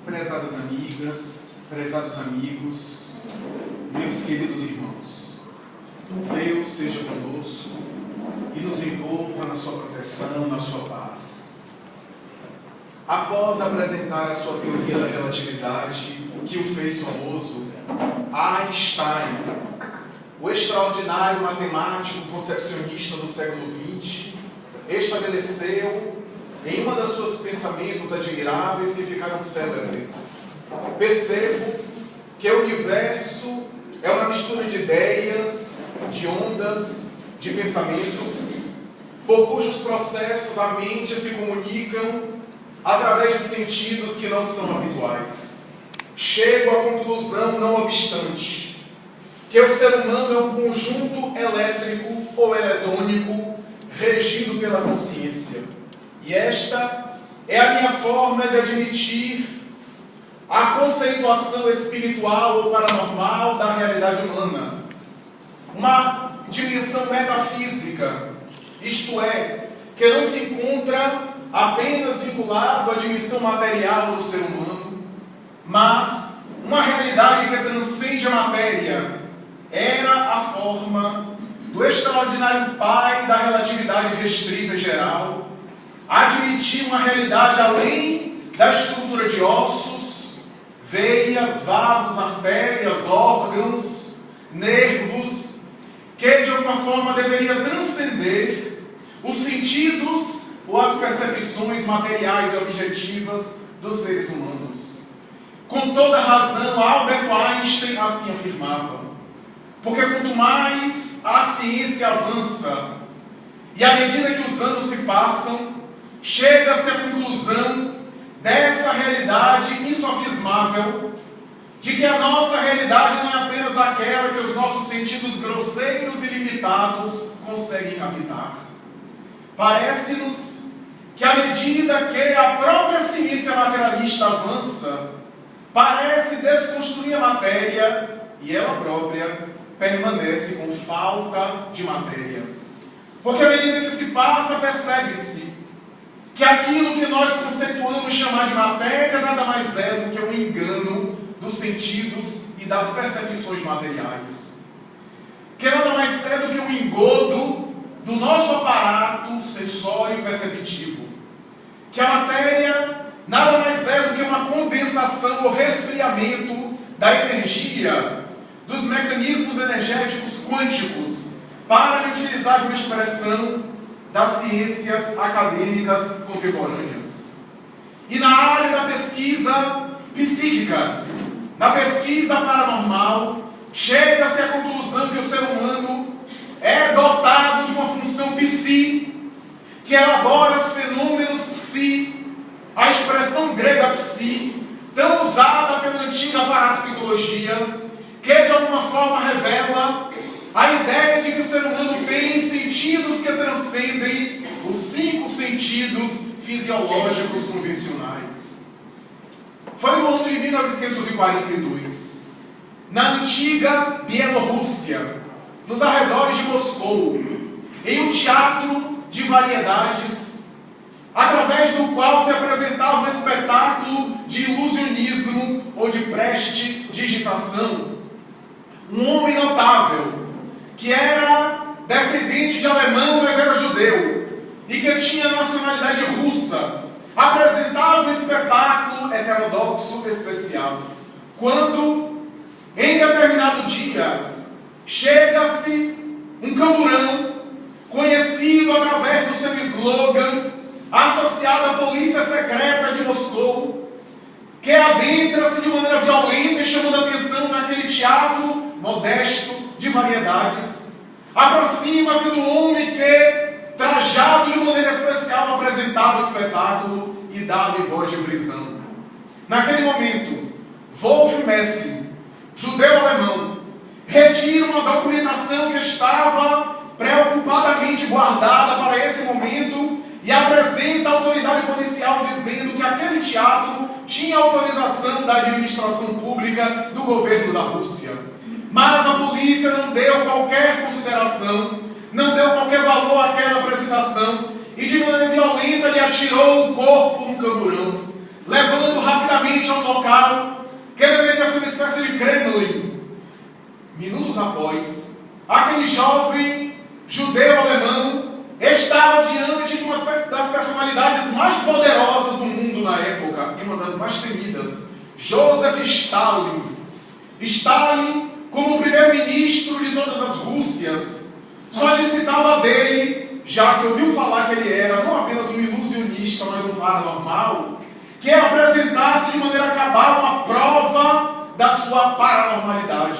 Prezadas amigas, prezados amigos, meus queridos irmãos, Deus seja conosco e nos envolva na sua proteção, na sua paz. Após apresentar a sua teoria da relatividade, que o fez famoso, Einstein, o extraordinário matemático concepcionista do século XX, estabeleceu em uma das suas pensamentos admiráveis que ficaram célebres: percebo que o universo é uma mistura de ideias, de ondas, de pensamentos, por cujos processos a mente se comunicam através de sentidos que não são habituais. Chego à conclusão, não obstante, que o ser humano é um conjunto elétrico ou eletrônico regido pela consciência. E esta é a minha forma de admitir a conceituação espiritual ou paranormal da realidade humana. Uma dimensão metafísica, isto é, que não se encontra apenas vinculado à dimensão material do ser humano, mas uma realidade que transcende a matéria. Era a forma do extraordinário pai da relatividade restrita e geral admitir uma realidade além da estrutura de ossos, veias, vasos, artérias, órgãos, nervos, que de alguma forma deveria transcender os sentidos ou as percepções materiais e objetivas dos seres humanos. Com toda razão, Albert Einstein assim afirmava: porque quanto mais a ciência avança e à medida que os anos se passam, chega-se à conclusão dessa realidade insofismável, de que a nossa realidade não é apenas aquela que os nossos sentidos grosseiros e limitados conseguem captar. Parece-nos que à medida que a própria ciência materialista avança, parece desconstruir a matéria e ela própria permanece com falta de matéria. Porque à medida que se passa, percebe-se que aquilo que nós conceituamos chamar de matéria nada mais é do que um engano dos sentidos e das percepções materiais. Que nada mais é do que um engodo do nosso aparato sensório e perceptivo. Que a matéria nada mais é do que uma condensação ou resfriamento da energia, dos mecanismos energéticos quânticos, para utilizar de uma expressão das ciências acadêmicas contemporâneas. E na área da pesquisa psíquica, na pesquisa paranormal, chega-se à conclusão que o ser humano é dotado de uma função psi, que elabora os fenômenos psi, a expressão grega psi, tão usada pela antiga parapsicologia, que de alguma forma revela a ideia de que o ser humano tem sentidos que transcendem os 5 sentidos fisiológicos convencionais. Foi no ano de 1942, na antiga Bielorrússia, nos arredores de Moscou, em um teatro de variedades, através do qual se apresentava um espetáculo de ilusionismo ou de prestidigitação. Um homem notável, que era descendente de alemão, mas era judeu, e que tinha nacionalidade russa, apresentava um espetáculo heterodoxo especial. Quando, em determinado dia, chega-se um camburão, conhecido através do seu slogan, associado à polícia secreta de Moscou, que adentra-se de maneira violenta e chamando a atenção naquele teatro modesto de variedades, aproxima-se do homem que, trajado de maneira especial, apresentava o espetáculo e dá-lhe voz de prisão. Naquele momento, Wolf Messing, judeu-alemão, retira uma documentação que estava preocupadamente guardada para esse momento e apresenta a autoridade policial dizendo que aquele teatro tinha autorização da administração pública do governo da Rússia. Mas a polícia não deu qualquer consideração, não deu qualquer valor àquela apresentação e de maneira violenta lhe atirou o corpo no camburão, levando rapidamente a um local que deveria ser uma espécie de Kremlin. Minutos após, aquele jovem judeu alemão estava diante de uma das personalidades mais poderosas do mundo na época, e uma das mais temidas, Joseph Stalin. Stalin, como primeiro-ministro de todas as Rússias, solicitava dele, já que ouviu falar que ele era não apenas um ilusionista, mas um paranormal, que apresentasse de maneira cabal uma prova da sua paranormalidade.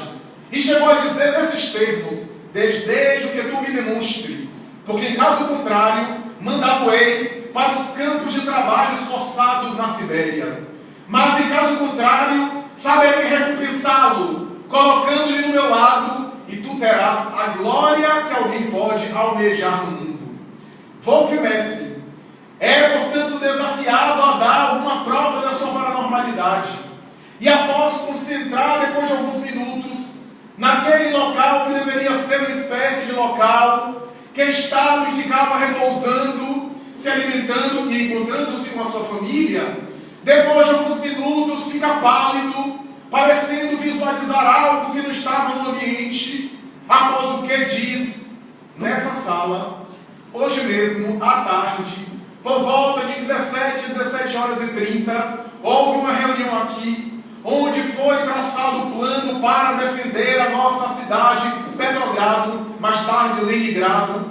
E chegou a dizer nesses termos: desejo que tu me demonstre, porque em caso contrário, mandá-lo-ei para os campos de trabalhos forçados na Sibéria. Mas em caso contrário, saberei recompensá-lo, colocando-lhe no meu lado, e tu terás a glória que alguém pode almejar no mundo. Wolf Messi é, portanto, desafiado a dar uma prova da sua paranormalidade. E após concentrar, depois de alguns minutos, naquele local que deveria ser uma espécie de local que estava e ficava repousando, se alimentando e encontrando-se com a sua família, depois de alguns minutos fica pálido, parecendo visualizar algo que não estava no ambiente, após o que diz: nessa sala, hoje mesmo, à tarde, por volta de 17 horas e 30, houve uma reunião aqui, onde foi traçado o plano para defender a nossa cidade, Petrogrado, mais tarde Leningrado,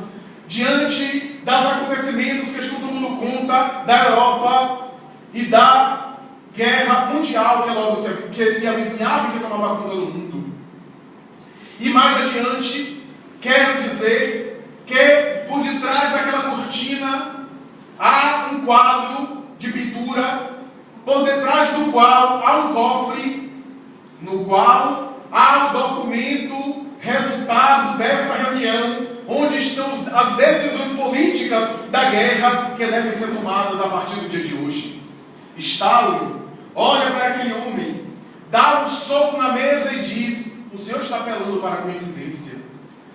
diante dos acontecimentos que todo mundo conta da Europa e da guerra mundial que se avizinhava e que tomava conta do mundo. E mais adiante, quero dizer que por detrás daquela cortina há um quadro de pintura, por detrás do qual há um cofre, no qual há o documento resultado dessa reunião, onde estão as decisões políticas da guerra que devem ser tomadas a partir do dia de hoje. Stalin olha para aquele homem, dá um soco na mesa e diz: o senhor está apelando para a coincidência,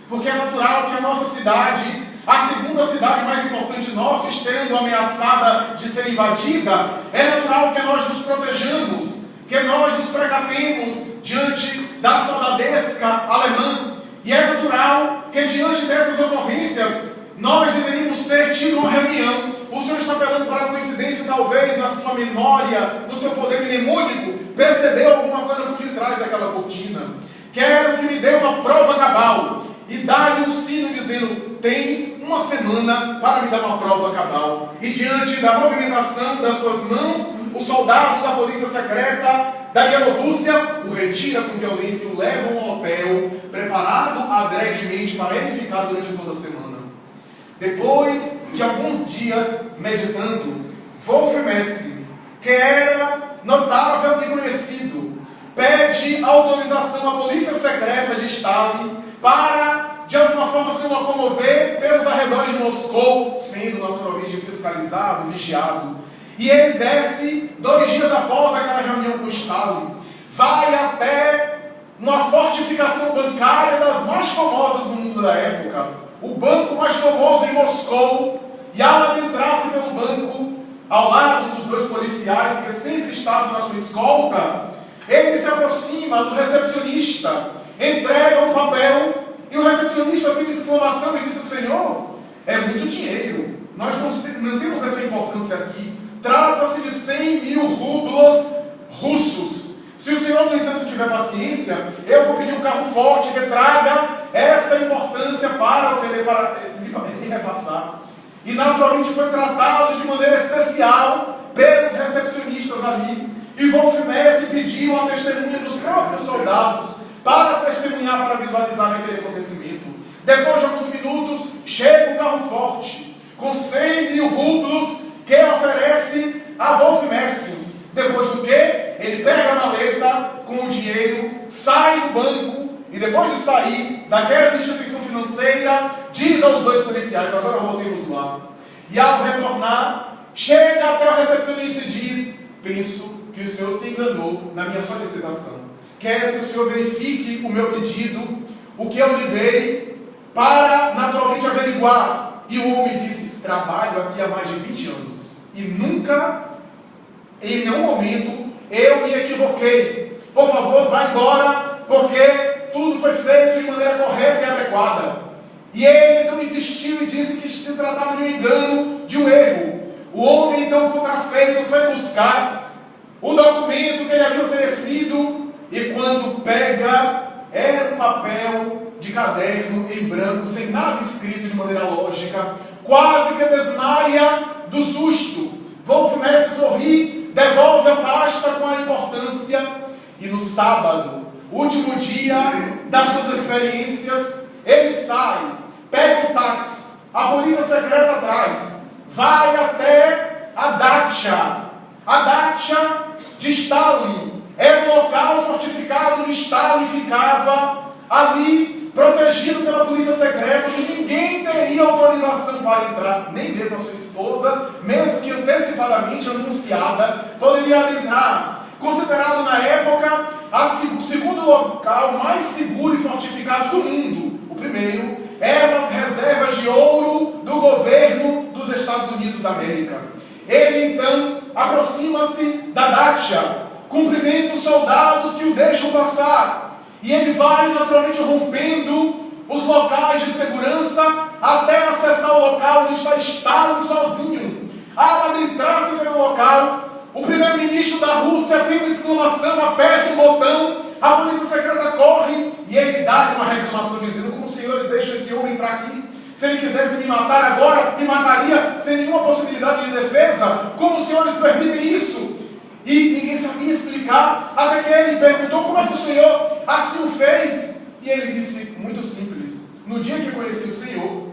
porque é natural que a nossa cidade, a segunda cidade mais importante nossa, estando ameaçada de ser invadida, é natural que nós nos protejamos, que nós nos precatemos diante da soldadesca alemã, e é natural que diante dessas ocorrências nós deveríamos ter tido uma reunião. O senhor está apelando para a coincidência, talvez na sua memória, no seu poder mnemônico, percebeu alguma coisa por detrás daquela cortina. Quero que me dê uma prova cabal e dá-lhe um sino dizendo: tens uma semana para me dar uma prova cabal. E diante da movimentação das suas mãos, os soldados da polícia secreta da Bielorrússia o retira com violência e o leva a um hotel preparado adredemente para ele ficar durante toda a semana. Depois de alguns dias meditando, Wolf Messi, que era notável e conhecido, pede autorização à polícia secreta de Stalin para, de alguma forma, se locomover pelos arredores de Moscou, sendo naturalmente fiscalizado, vigiado. E ele desce 2 dias após aquela reunião com Stalin, vai até uma fortificação bancária das mais famosas do mundo da época, o banco mais famoso em Moscou, e ao adentrar-se pelo banco, ao lado dos 2 policiais que sempre estavam na sua escolta, ele se aproxima do recepcionista, entrega um papel, e o recepcionista tem uma exclamação e disse: senhor, é muito dinheiro, nós não temos essa importância aqui, trata-se de 100 mil rublos russos. Se o senhor, no entanto, tiver paciência, eu vou pedir um carro forte que traga essa importância para lhe repassar. E naturalmente foi tratado de maneira especial pelos recepcionistas ali. E Wolf Messi pediu a testemunha dos próprios soldados para testemunhar, para visualizar aquele acontecimento. Depois de alguns minutos, chega um carro forte com 100 mil rublos que oferece a Wolf Messi. Depois do que, ele pega a maleta com o dinheiro, sai do banco e depois de sair daquela instituição financeira, diz aos 2 policiais: agora voltemos lá. E ao retornar, chega até o recepcionista e diz: penso que o senhor se enganou na minha solicitação. Quero que o senhor verifique o meu pedido, o que eu lhe dei, para naturalmente averiguar. E o homem disse: trabalho aqui há mais de 20 anos e nunca Em nenhum momento eu me equivoquei. Por favor, vá embora, porque tudo foi feito de maneira correta e adequada. E ele então insistiu e disse que se tratava de um engano, de um erro. O homem então contrafeito foi buscar o documento que ele havia oferecido, e quando pega, era um papel de caderno em branco, sem nada escrito de maneira lógica, quase que desmaia do susto. Wolf Messer sorri, devolve a pasta com a importância, e no sábado, último dia das suas experiências, ele sai, pega um táxi, a polícia secreta atrás, vai até a Dacha. A Dacha de Stalin era um local fortificado onde Stalin ficava ali, protegido pela polícia secreta, que ninguém teria autorização para entrar, nem mesmo a sua esposa, mesmo que antecipadamente anunciada, poderia entrar. Considerado na época o segundo local mais seguro e fortificado do mundo. O primeiro eram as reservas de ouro do governo dos Estados Unidos da América. Ele então aproxima-se da Dacha, cumprimenta os soldados que o deixam passar, e ele vai naturalmente rompendo os locais de segurança até acessar o local onde está Stalin sozinho. Ao adentrar-se pelo local, o primeiro-ministro da Rússia tem uma exclamação, aperta um botão, a polícia secreta corre e ele dá uma reclamação dizendo: como os senhores deixam esse homem entrar aqui? Se ele quisesse me matar agora, me mataria sem nenhuma possibilidade de defesa. Como os senhores permitem isso? E ninguém sabia explicar, até que ele perguntou: como é que o senhor assim o fez? E ele disse: muito simples. No dia que conheci o Senhor,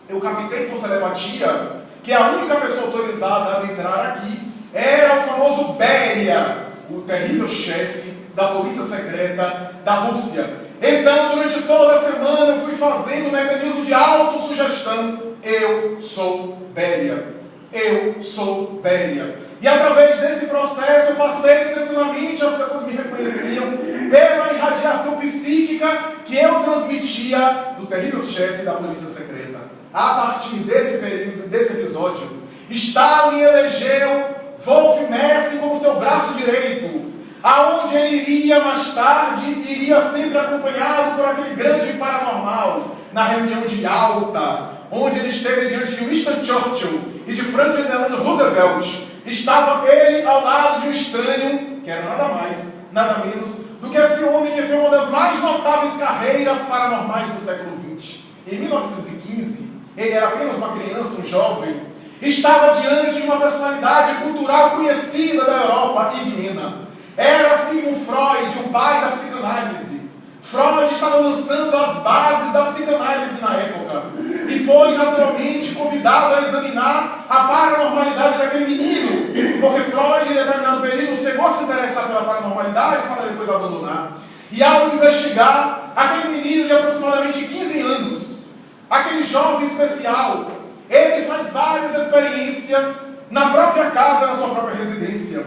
eu captei por telepatia que a única pessoa autorizada a entrar aqui era o famoso Beria, o terrível chefe da polícia secreta da Rússia. Então, durante toda a semana, eu fui fazendo um mecanismo de autossugestão. Eu sou Beria. Eu sou Beria. E através desse processo eu passei tranquilamente, as pessoas me reconheciam pela irradiação psíquica que eu transmitia do terrível chefe da polícia secreta. A partir desse período, desse episódio, Stalin elegeu Wolf Messer como seu braço direito, aonde ele iria mais tarde, iria sempre acompanhado por aquele grande paranormal, na reunião de Yalta, onde ele esteve diante de Winston Churchill e de Franklin Delano Roosevelt. Estava ele ao lado de um estranho, que era nada mais, nada menos, do que esse homem que foi uma das mais notáveis carreiras paranormais do século XX. Em 1915, ele era apenas uma criança, um jovem, estava diante de uma personalidade cultural conhecida da Europa e Viena. Era Sigmund Freud, o pai da psicanálise. Freud estava lançando as bases da psicanálise na época e foi naturalmente convidado a examinar a paranormalidade daquele menino, porque Freud, em determinado período, chegou a se interessar pela paranormalidade para depois abandonar. E ao investigar aquele menino de aproximadamente 15 anos, aquele jovem especial, ele faz várias experiências na própria casa, na sua própria residência.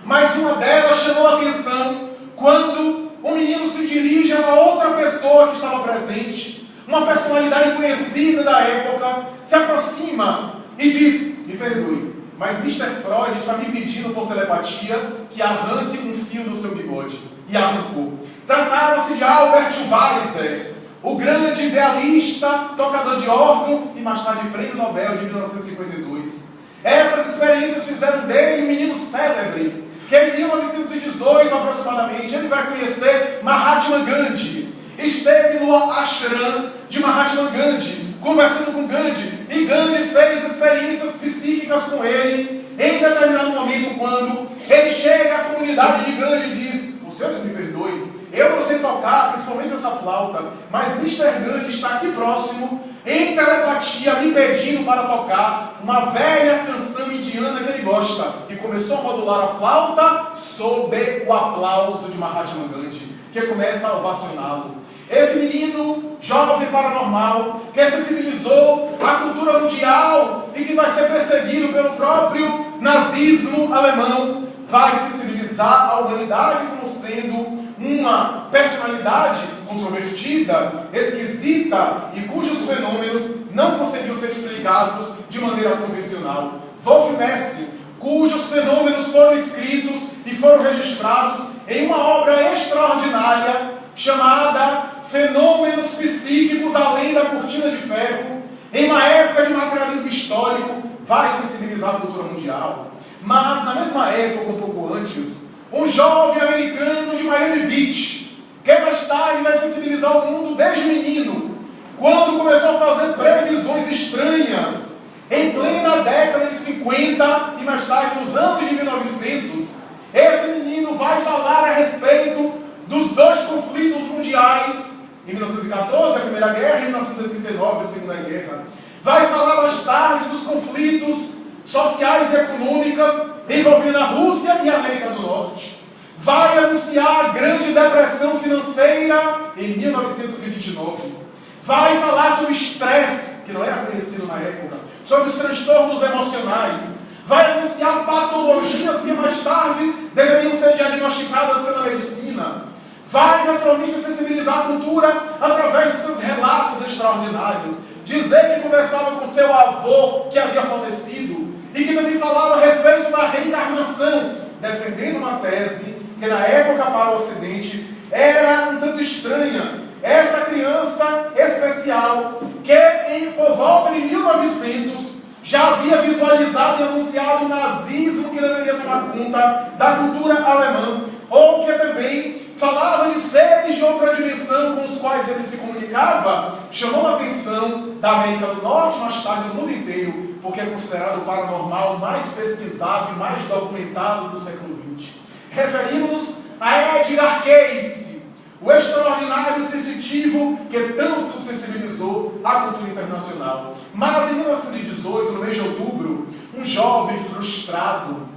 Mas uma delas chamou a atenção quando o menino se dirige a uma outra pessoa que estava presente, uma personalidade conhecida da época, se aproxima e diz: me perdoe, mas Mr. Freud está me pedindo por telepatia que arranque um fio do seu bigode. E arrancou. Tratava-se de Albert Schweitzer, o grande idealista, tocador de órgão e mais tarde Prêmio Nobel de 1952. Essas experiências fizeram dele um menino célebre, que em 1918 aproximadamente ele vai conhecer Mahatma Gandhi. Esteve no ashram de Mahatma Gandhi, conversando com Gandhi, e Gandhi fez experiências psíquicas com ele. Em determinado momento, quando ele chega à comunidade de Gandhi e diz: os senhores me perdoem, eu não sei tocar, principalmente essa flauta, mas Mr. Gandhi está aqui próximo, em telepatia, me pedindo para tocar uma velha canção indiana que ele gosta. E começou a modular a flauta sob o aplauso de Mahatma Gandhi, que começa a ovacioná-lo. Esse menino, jovem paranormal, que sensibilizou a cultura mundial e que vai ser perseguido pelo próprio nazismo alemão, vai sensibilizar a humanidade como sendo uma personalidade controvertida, esquisita e cujos fenômenos não conseguiam ser explicados de maneira convencional. Wolf Messer cujos fenômenos foram escritos e foram registrados em uma obra extraordinária chamada Fenômenos Psíquicos Além da Cortina de Ferro, em uma época de materialismo histórico, vai sensibilizar a cultura mundial. Mas, na mesma época, um pouco antes, um jovem americano de Miami Beach, que mais tarde vai sensibilizar o mundo desde menino, quando começou a fazer previsões estranhas, em plena década de 50 e mais tarde nos anos de 1900, esse menino vai falar a respeito dos dois conflitos mundiais, em 1914, a Primeira Guerra, e em 1939, a Segunda Guerra. Vai falar mais tarde dos conflitos sociais e econômicos envolvendo a Rússia e a América do Norte. Vai anunciar a Grande Depressão Financeira em 1929. Vai falar sobre estresse, que não era conhecido na época, sobre os transtornos emocionais. Vai anunciar patologias que mais tarde deveriam ser diagnosticadas pela medicina. Vai naturalmente sensibilizar a cultura através de seus relatos extraordinários. Dizer que conversava com seu avô que havia falecido e que também falava a respeito da reencarnação, defendendo uma tese que na época para o Ocidente era um tanto estranha. Essa criança especial que por volta de 1900 já havia visualizado e anunciado o nazismo que deveria tomar conta da cultura alemã, ou que também falava de seres de outra dimensão com os quais ele se comunicava, chamou a atenção da América do Norte, mais tarde do mundo inteiro, porque é considerado o paranormal mais pesquisado e mais documentado do século XX. Referimos-nos a Edgar Cayce, o extraordinário sensitivo que tanto sensibilizou a cultura internacional. Mas em 1918, no mês de outubro, um jovem frustrado,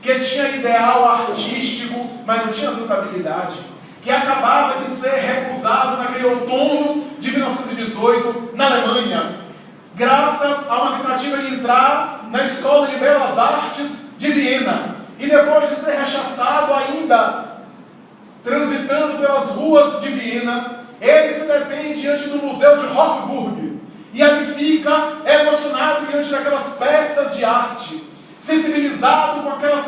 que tinha ideal artístico, mas não tinha tanta habilidade, que acabava de ser recusado naquele outono de 1918 na Alemanha, graças a uma tentativa de entrar na Escola de Belas Artes de Viena. E depois de ser rechaçado ainda, transitando pelas ruas de Viena, ele se detém diante do Museu de Hofburg e ali fica emocionado diante daquelas peças de arte, sensibilizado com aquelas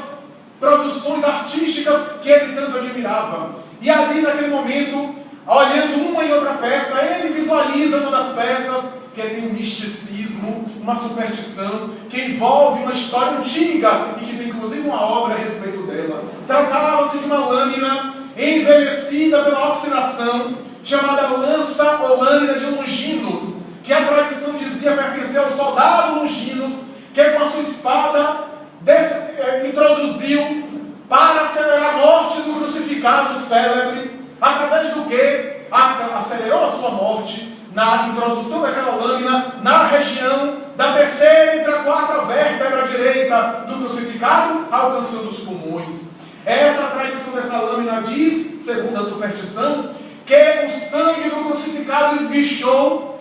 produções artísticas que ele tanto admirava. E ali naquele momento, olhando uma e outra peça, ele visualiza uma das peças que tem um misticismo, uma superstição, que envolve uma história antiga e que tem inclusive uma obra a respeito dela. Tratava-se de uma lâmina envelhecida pela oxidação, chamada lança ou lâmina de Longinos, que a tradição dizia pertencer ao soldado Longinos, que com a sua espada introduziu para acelerar a morte do crucificado célebre, através do que acelerou a sua morte na introdução daquela lâmina na região da terceira entre a quarta vértebra direita do crucificado, alcançando os pulmões. Essa tradição dessa lâmina diz, segundo a superstição, que o sangue do crucificado esguichou,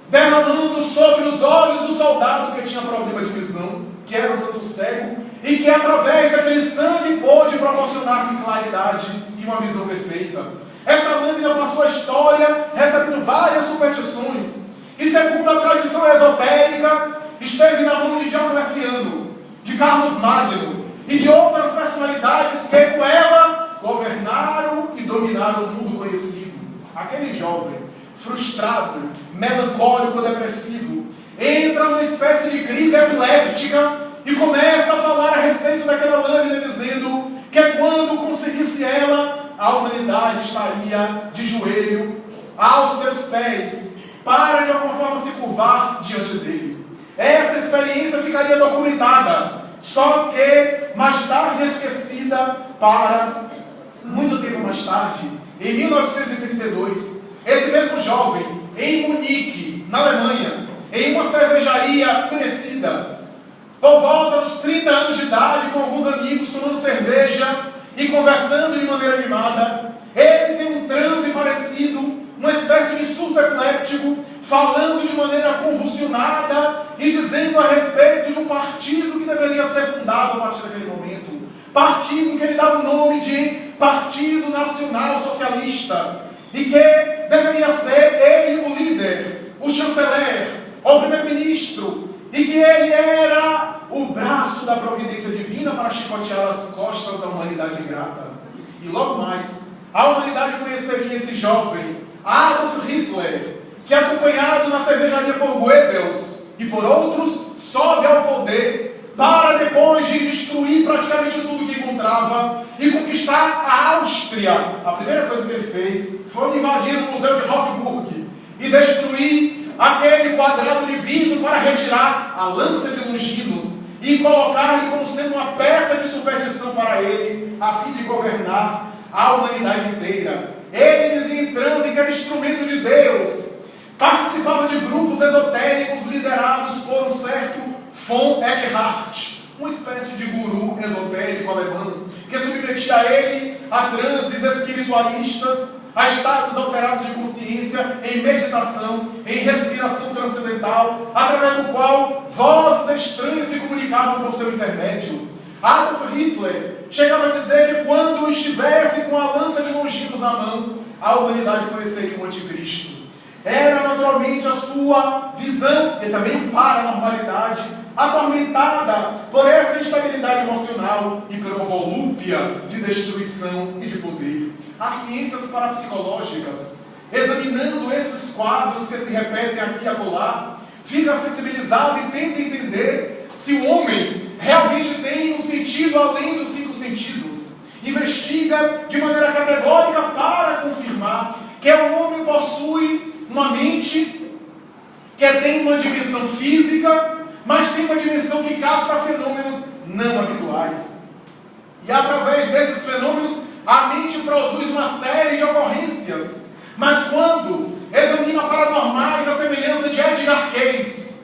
derramando sobre os olhos do soldado que tinha problema de visão, que era um tanto cego, e que através daquele sangue pôde proporcionar claridade e uma visão perfeita. Essa lâmina passou a história recebendo várias superstições, e segundo a tradição esotérica, esteve na mão de Diocleciano, de Carlos Magno e de outras personalidades que com ela governaram e dominaram o mundo conhecido. Aquele jovem, frustrado, melancólico, depressivo, entra numa espécie de crise epiléptica e começa a falar a respeito daquela lâmina, dizendo que quando conseguisse ela, a humanidade estaria de joelho aos seus pés, para de alguma forma se curvar diante dele. Essa experiência ficaria documentada, só que mais tarde esquecida para muito tempo mais tarde, em 1932, esse mesmo jovem, em Munique, na Alemanha, em uma cervejaria conhecida, por volta dos 30 anos de idade, com alguns amigos, tomando cerveja e conversando de maneira animada, ele tem um transe parecido, uma espécie de surto epiléptico, falando de maneira convulsionada e dizendo a respeito de um partido que deveria ser fundado a partir daquele momento. Partido que ele dava o nome de Partido Nacional Socialista, e que deveria ser ele o líder, o chanceler, o primeiro-ministro, e que ele era o braço ápice da providência divina para chicotear as costas da humanidade ingrata. E logo mais, a humanidade conheceria esse jovem, Adolf Hitler, que, acompanhado na cervejaria por Goebbels e por outros, sobe ao poder para, depois de destruir praticamente tudo que encontrava e conquistar a Áustria. A primeira coisa que ele fez foi invadir o Museu de Hofburg e destruir aquele quadrado de vidro para retirar a lança de Longinos e colocar-lhe como sendo uma peça de superstição para ele, a fim de governar a humanidade inteira. Ele dizia em transe que era instrumento de Deus. Participava de grupos esotéricos liderados por um certo von Eckhart, uma espécie de guru esotérico alemão, que submetia a ele a transes espiritualistas, a estados alterados de consciência, em meditação, em respiração transcendental, através do qual vozes estranhas se comunicavam por seu intermédio. Adolf Hitler chegava a dizer que quando estivesse com a lança de Longinos na mão, a humanidade conheceria o anticristo. Era naturalmente a sua visão, e também para a normalidade, atormentada por essa instabilidade emocional e por uma volúpia de destruição e de poder. As ciências parapsicológicas, examinando esses quadros que se repetem aqui e acolá, fica sensibilizado e tenta entender se o homem realmente tem um sentido além dos 5 sentidos. Investiga de maneira categórica para confirmar que o homem possui uma mente que tem uma dimensão física, mas tem uma dimensão que capta fenômenos não habituais. E através desses fenômenos, a mente produz uma série de ocorrências. Mas quando examina paranormais, a semelhança de Edgar Cayce,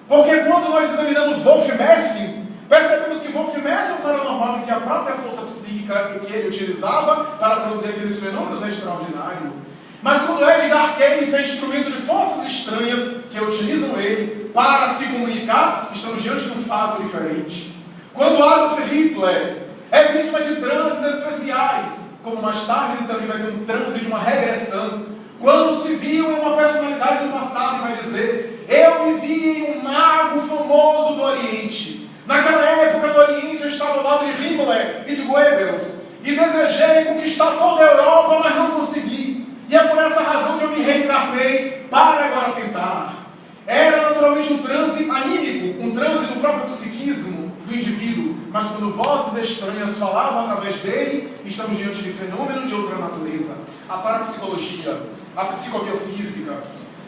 porque quando nós examinamos Wolf Messing, percebemos que Wolf Messing é um paranormal em que a própria força psíquica que ele utilizava para produzir aqueles fenômenos é extraordinário. Mas quando Edgar Cayce é instrumento de forças estranhas que utilizam ele para se comunicar, estamos diante de um fato diferente. Quando Adolf Hitler é vítima de transes especiais, como mais tarde ele também vai ter um transe de uma regressão, quando se viu em uma personalidade do passado e vai dizer: eu me vi em um mago famoso do Oriente. Naquela época do Oriente eu estava ao lado de Himmler e de Goebbels e desejei conquistar toda a Europa, mas não consegui. E é por essa razão que eu me reencarnei para agora tentar. Era naturalmente um transe anímico, um transe do próprio psiquismo do indivíduo. Mas quando vozes estranhas falavam através dele, estamos diante de fenômeno de outra natureza. A parapsicologia, a psicobiofísica,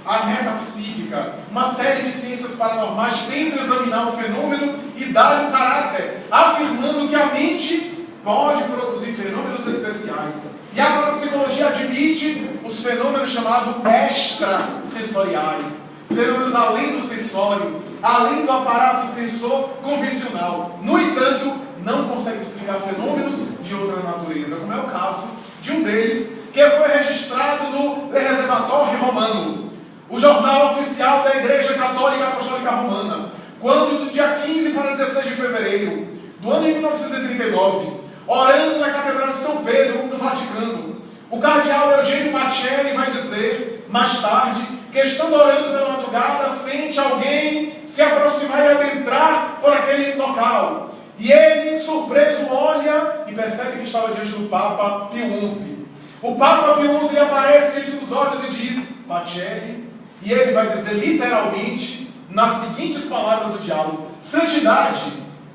a metapsíquica, uma série de ciências paranormais tentam examinar o fenômeno e dar-lhe caráter, afirmando que a mente pode produzir fenômenos especiais. E a parapsicologia admite os fenômenos chamados extrasensoriais, fenômenos além do sensório, além do aparato sensor convencional. No entanto, não consegue explicar fenômenos de outra natureza, como é o caso de um deles, que foi registrado no Le Reservatoire Romano, o jornal oficial da Igreja Católica Apostólica Romana, quando do dia 15 para 16 de fevereiro do ano de 1939, orando na Catedral de São Pedro, no Vaticano, o cardeal Eugênio Pacelli vai dizer, mais tarde, que estando orando pela madrugada, sente alguém se aproximar e adentrar por aquele local. E ele, surpreso, olha e percebe que estava diante do Papa Pio XI. O Papa Pio XI lhe aparece diante dos olhos e diz: Pacelli, e ele vai dizer literalmente, nas seguintes palavras do diálogo: santidade.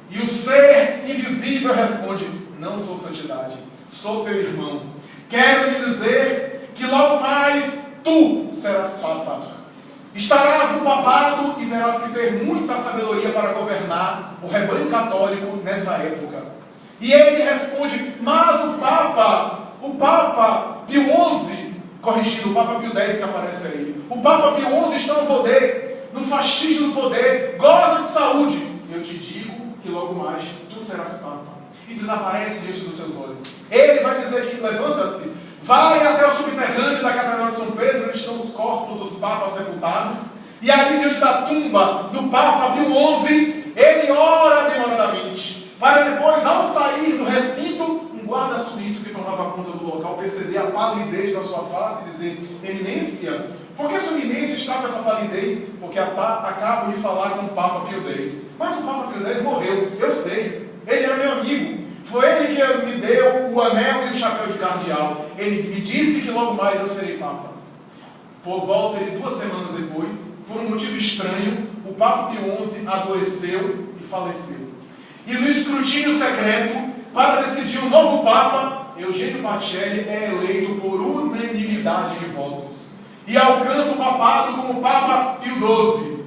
E o ser invisível responde: não sou santidade, sou teu irmão. Quero lhe dizer que logo mais tu serás papa. Estarás no papado e terás que ter muita sabedoria para governar o rebanho católico nessa época. E ele responde: mas o Papa Pio XI, corrigindo, o Papa Pio X que aparece aí, o Papa Pio XI está no poder, no fascismo do poder, goza de saúde. Eu te digo que logo mais tu serás papa. E desaparece diante dos seus olhos. Ele vai dizer que levanta-se, vai até o subterrâneo da Catedral de São Pedro, onde estão os corpos dos papas sepultados, e ali diante da tumba do Papa Pio XI, ele ora demoradamente, para depois, ao sair do recinto, um guarda suíço que tomava conta do local perceber a palidez da sua face e dizer: Eminência, por que sua eminência está com essa palidez? Porque acabo de falar com o Papa Pio X. Mas o Papa Pio X morreu, eu sei. Ele era meu amigo. Foi ele que me deu o anel e o chapéu de cardeal. Ele me disse que logo mais eu serei Papa. Por volta de 2 semanas depois, por um motivo estranho, o Papa Pio XI adoeceu e faleceu. E no escrutínio secreto, para decidir o novo Papa, Eugênio Pacelli é eleito por unanimidade de votos e alcança o papado como Papa Pio XII.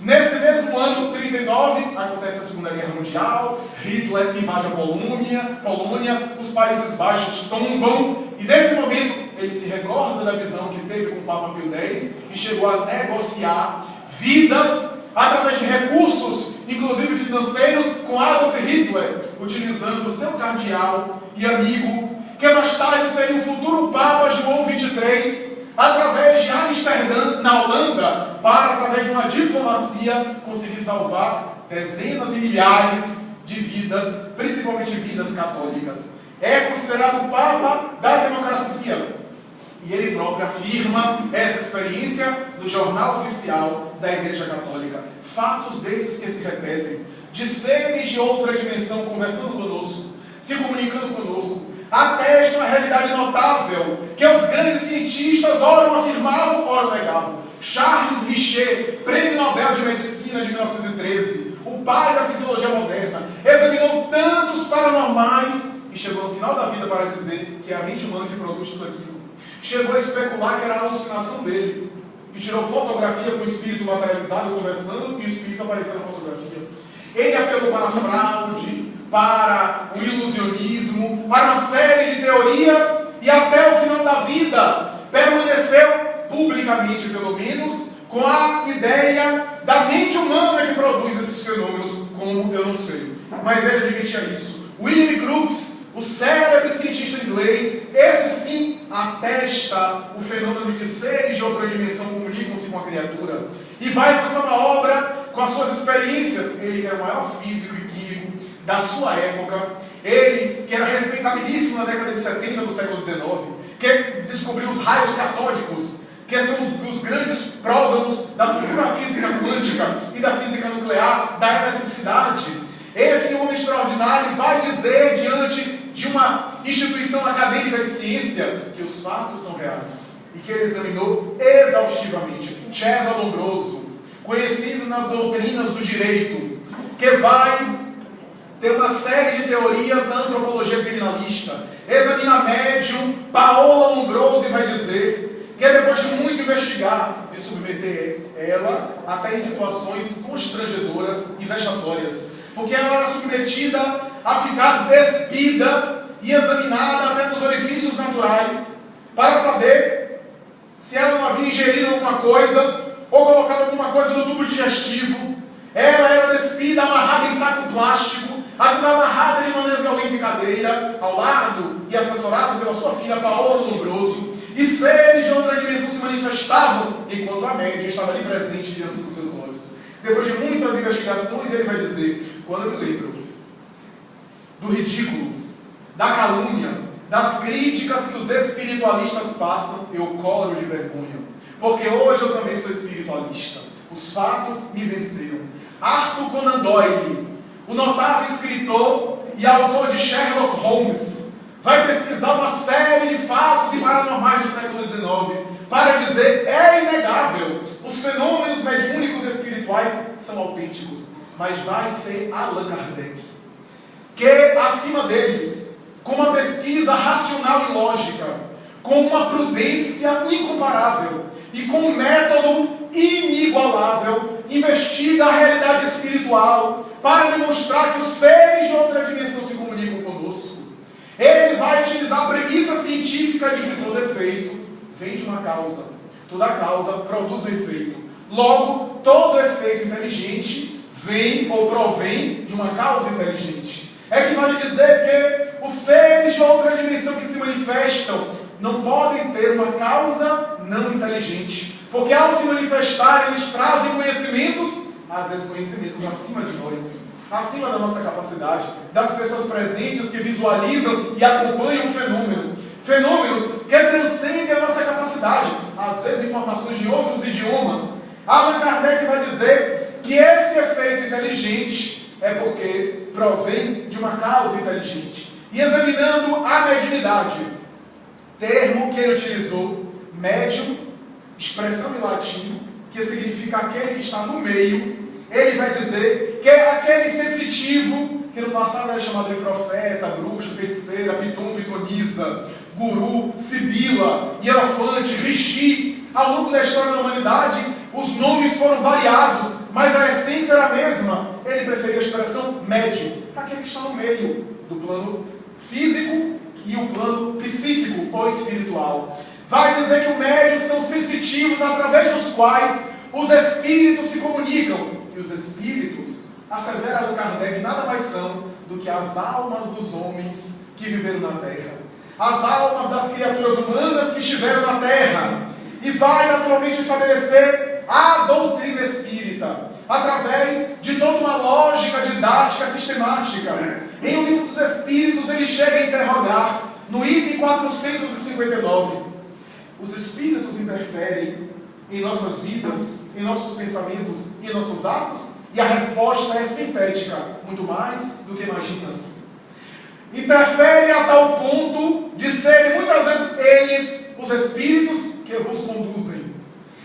Nesse mesmo ano, 39, acontece a Segunda Guerra Mundial, Hitler invade a Polônia, os Países Baixos tombam, e nesse momento ele se recorda da visão que teve com o Papa Pio X e chegou a negociar vidas através de recursos, inclusive financeiros, com Adolf Hitler, utilizando o seu cardeal e amigo, que mais tarde seria o futuro Papa João XXIII, através de Amsterdã, na Holanda, para, através de uma diplomacia, conseguir salvar dezenas e milhares de vidas, principalmente vidas católicas. É considerado o Papa da democracia. E ele próprio afirma essa experiência no jornal oficial da Igreja Católica. Fatos desses que se repetem, de seres de outra dimensão conversando conosco, se comunicando conosco, atestam uma realidade notável que os grandes cientistas ora afirmavam, ora negavam. Charles Richer, Prêmio Nobel de Medicina de 1913, o pai da fisiologia moderna, examinou tantos paranormais e chegou no final da vida para dizer que é a mente humana que produz tudo aquilo. Chegou a especular que era a alucinação dele e tirou fotografia com o espírito materializado conversando e o espírito aparecendo na fotografia. Ele apelou para a fraude, para o ilusionismo, para uma série de teorias e até o final da vida permaneceu, publicamente pelo menos, com a ideia da mente humana que produz esses fenômenos, como eu não sei. Mas ele admitia isso. William Crookes, o célebre cientista inglês, esse sim atesta o fenômeno de que seres de outra dimensão comunicam-se com a criatura e vai lançar uma obra com as suas experiências. Ele que era o maior físico e químico da sua época, ele que era respeitabilíssimo na década de 70 do século XIX, que descobriu os raios catódicos, que são os grandes pródromos da física quântica e da física nuclear, da eletricidade. Esse homem extraordinário vai dizer diante de uma instituição acadêmica de ciência que os fatos são reais e que ele examinou exaustivamente. César Lombroso, conhecido nas doutrinas do direito, que vai ter uma série de teorias na antropologia criminalista, examina médium Paola Lombroso e vai dizer que depois de muito investigar e submeter ela até em situações constrangedoras e vexatórias, porque ela era submetida a ficar despida e examinada até nos orifícios naturais para saber se ela não havia ingerido alguma coisa ou colocado alguma coisa no tubo digestivo. Ela era despida, amarrada em saco plástico, às vezes amarrada de maneira violenta em cadeira, ao lado e assessorada pela sua filha Paola Lombroso, e seres de outra dimensão se manifestavam enquanto a média estava ali presente diante dos seus olhos. Depois de muitas investigações, ele vai dizer: quando eu me lembro do ridículo, da calúnia, das críticas que os espiritualistas passam, eu coro de vergonha, porque hoje eu também sou espiritualista. Os fatos me venceram. Arthur Conan Doyle, o notável escritor e autor de Sherlock Holmes, vai pesquisar uma série de fatos e paranormais do século XIX para dizer: é inegável, os fenômenos mediúnicos espirituais são autênticos. Mas vai ser Allan Kardec, que acima deles, com uma pesquisa racional e lógica, com uma prudência incomparável e com um método inigualável, investiga a realidade espiritual para demonstrar que os seres de outra dimensão se comunicam conosco. Ele vai utilizar a premissa científica de que todo efeito vem de uma causa. Toda causa produz um efeito. Logo, todo efeito inteligente vem ou provém de uma causa inteligente. É que vale dizer que os seres de outra dimensão que se manifestam não podem ter uma causa não inteligente. Porque ao se manifestarem, eles trazem conhecimentos, às vezes conhecimentos acima de nós, acima da nossa capacidade, das pessoas presentes que visualizam e acompanham o fenômeno. Fenômenos que transcendem a nossa capacidade. Às às vezes informações de outros idiomas, Allan Kardec vai dizer que esse efeito inteligente é porque provém de uma causa inteligente. E examinando a mediunidade, termo que ele utilizou, médium, expressão em latim, que significa aquele que está no meio, ele vai dizer que é aquele sensitivo, que no passado era chamado de profeta, bruxo, feiticeira, pitum, pitonisa, guru, sibila, hierofante, rishi. Ao longo da história da humanidade, os nomes foram variados, mas a essência era a mesma. Ele preferia a expressão médium, aquele que está no meio do plano físico e o plano psíquico ou espiritual. Vai dizer que os médiuns são sensitivos através dos quais os espíritos se comunicam. E os espíritos, assevera Allan Kardec, nada mais são do que as almas dos homens que viveram na Terra. As almas das criaturas humanas que estiveram na Terra. E vai naturalmente estabelecer a doutrina espírita, através de toda uma lógica didática sistemática. Em O Livro dos Espíritos ele chega a interrogar, no item 459, os espíritos interferem em nossas vidas, em nossos pensamentos e em nossos atos? E a resposta é sintética, muito mais do que imaginas. Interfere a tal ponto de serem muitas vezes eles, os espíritos, que vos conduzem.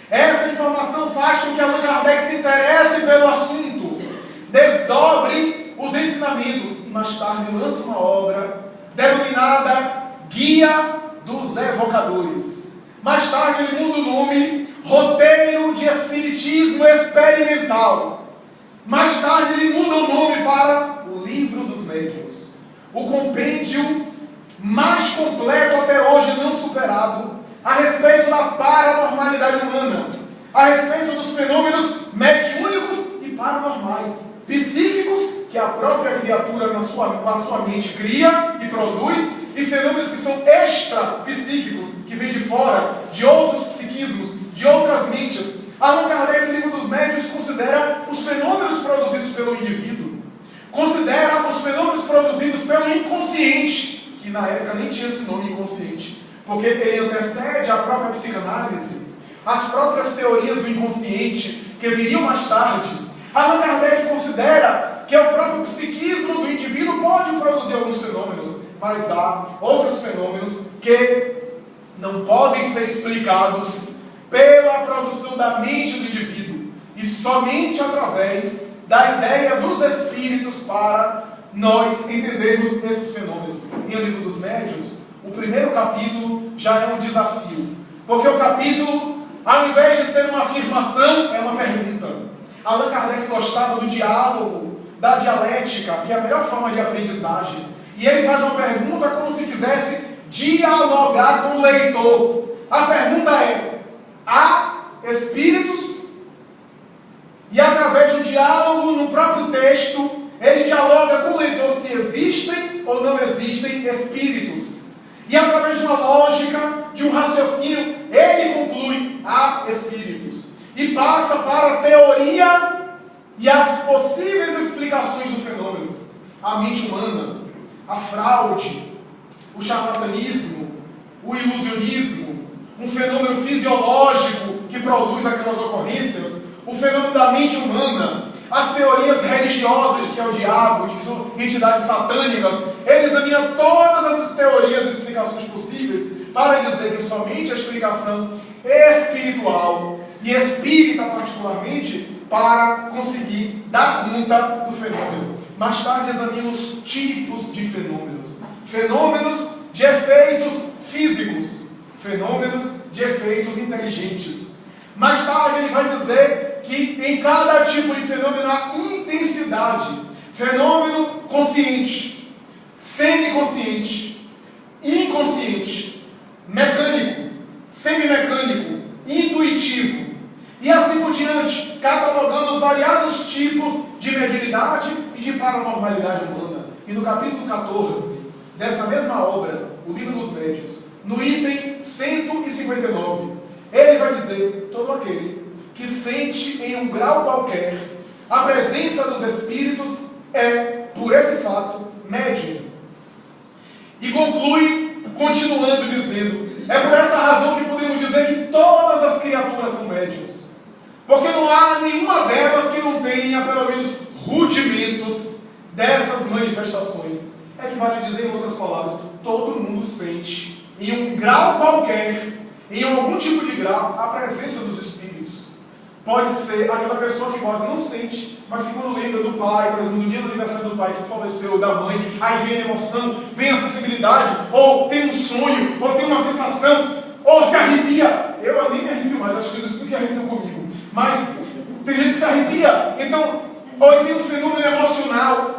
Essa informação faz com que Allan Kardec se interesse pelo assunto, desdobre os ensinamentos e mais tarde lance uma obra denominada Guia dos Evocadores. Mais tarde ele muda o nome, Roteiro de Espiritismo Experimental. Mais tarde ele muda o nome para o Livro dos Médiuns, o compêndio mais completo até hoje não superado a respeito da paranormalidade humana, a respeito dos fenômenos mediúnicos e paranormais, psíquicos, que a própria criatura com a sua mente cria e produz, e fenômenos que são extra-psíquicos, que vêm de fora, de outros psiquismos, de outras mentes. Allan Kardec, no Livro dos Médiuns, considera os fenômenos produzidos pelo indivíduo, considera os fenômenos produzidos pelo inconsciente, que na época nem tinha esse nome inconsciente, porque ele antecede a própria psicanálise, as próprias teorias do inconsciente, que viriam mais tarde. Allan Kardec considera que o próprio psiquismo do indivíduo pode produzir alguns fenômenos, mas há outros fenômenos que não podem ser explicados pela produção da mente do indivíduo, e somente através da ideia dos espíritos para nós entendermos esses fenômenos. Em O Livro dos Médiuns, o primeiro capítulo já é um desafio, porque o capítulo, ao invés de ser uma afirmação, é uma pergunta. Allan Kardec gostava do diálogo, da dialética, que é a melhor forma de aprendizagem, e ele faz uma pergunta como se quisesse dialogar com o leitor. A pergunta é: há espíritos? E através do diálogo no próprio texto, ele dialoga com o leitor se existem ou não existem espíritos. E através de uma lógica, de um raciocínio, ele conclui: há espíritos. E passa para a teoria e as possíveis explicações do fenômeno. A mente humana, a fraude, o charlatanismo, o ilusionismo, um fenômeno fisiológico que produz aquelas ocorrências, o fenômeno da mente humana, as teorias religiosas de que é o diabo, de que são entidades satânicas. Ele examina todas as teorias e explicações possíveis para dizer que somente a explicação espiritual e espírita particularmente para conseguir dar conta do fenômeno. Mais tarde examina os tipos de fenômenos. Fenômenos de efeitos físicos, fenômenos de efeitos inteligentes. Mais tarde ele vai dizer que em cada tipo de fenômeno há intensidade. Fenômeno consciente, semiconsciente, inconsciente, mecânico, semimecânico, intuitivo, e assim por diante, catalogando os variados tipos de mediunidade e de paranormalidade humana. E no capítulo 14 dessa mesma obra, O Livro dos Médiuns, no item 159, ele vai dizer: todo aquele que sente em um grau qualquer a presença dos espíritos é, por esse fato, médium. E conclui, continuando dizendo: É por essa razão que podemos dizer que todas as criaturas são médiuns. Porque não há nenhuma delas que não tenha, pelo menos, rudimentos dessas manifestações. É que vale dizer, em outras palavras, todo mundo sente, em um grau qualquer, em algum tipo de grau, a presença dos espíritos. Pode ser aquela pessoa que quase não sente, mas que quando lembra do pai, por exemplo, no dia do aniversário do pai que faleceu, da mãe, aí vem a emoção, vem a sensibilidade, ou tem um sonho, ou tem uma sensação, ou se arrepia. Eu nem me arrepio mais, acho que os espíritos que arrepiam comigo. Mas tem gente que se arrepia. Então, ou tem um fenômeno emocional,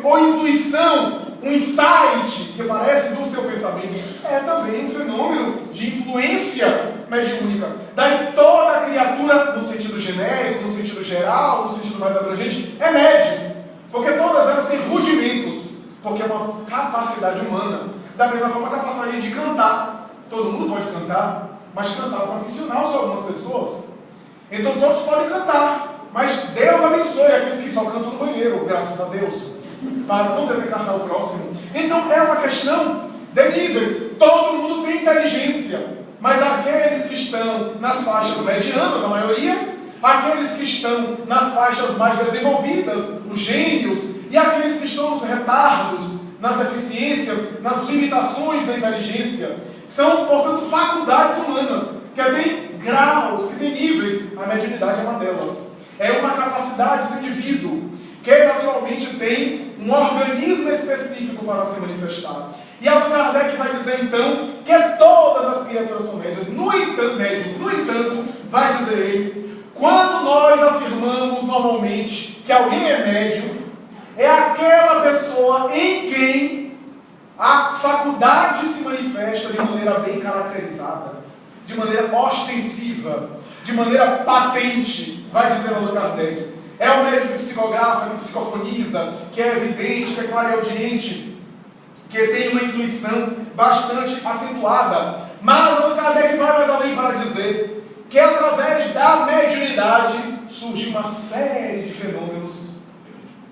ou intuição, um insight que aparece do seu pensamento, é também um fenômeno de influência mediúnica. Daí toda criatura, no sentido genérico, no sentido geral, no sentido mais abrangente, é médium. Porque todas elas têm rudimentos, porque é uma capacidade humana. Da mesma forma, a capacidade de cantar. Todo mundo pode cantar, mas cantar profissional só algumas pessoas. Então todos podem cantar. Mas Deus abençoe aqueles que só cantam no banheiro, graças a Deus, para não desencarnar o próximo. Então é uma questão de nível. Todo mundo tem inteligência, mas aqueles que estão nas faixas medianas, a maioria, aqueles que estão nas faixas mais desenvolvidas, os gênios, e aqueles que estão nos retardos, nas deficiências, nas limitações da inteligência, são, portanto, faculdades humanas, que têm graus, que têm níveis. A mediunidade é uma delas. É uma capacidade do indivíduo que naturalmente tem um organismo específico para se manifestar. E Allan Kardec vai dizer então que todas as criaturas são médias. No entanto, vai dizer ele, quando nós afirmamos normalmente que alguém é médium, é aquela pessoa em quem a faculdade se manifesta de maneira bem caracterizada, de maneira ostensiva, de maneira patente. Vai dizer Allan Kardec. É o médium que psicografa, que psicofoniza, que é evidente, que é clareaudiente, que tem uma intuição bastante acentuada. Mas Allan Kardec vai mais além para dizer que através da mediunidade surge uma série de fenômenos,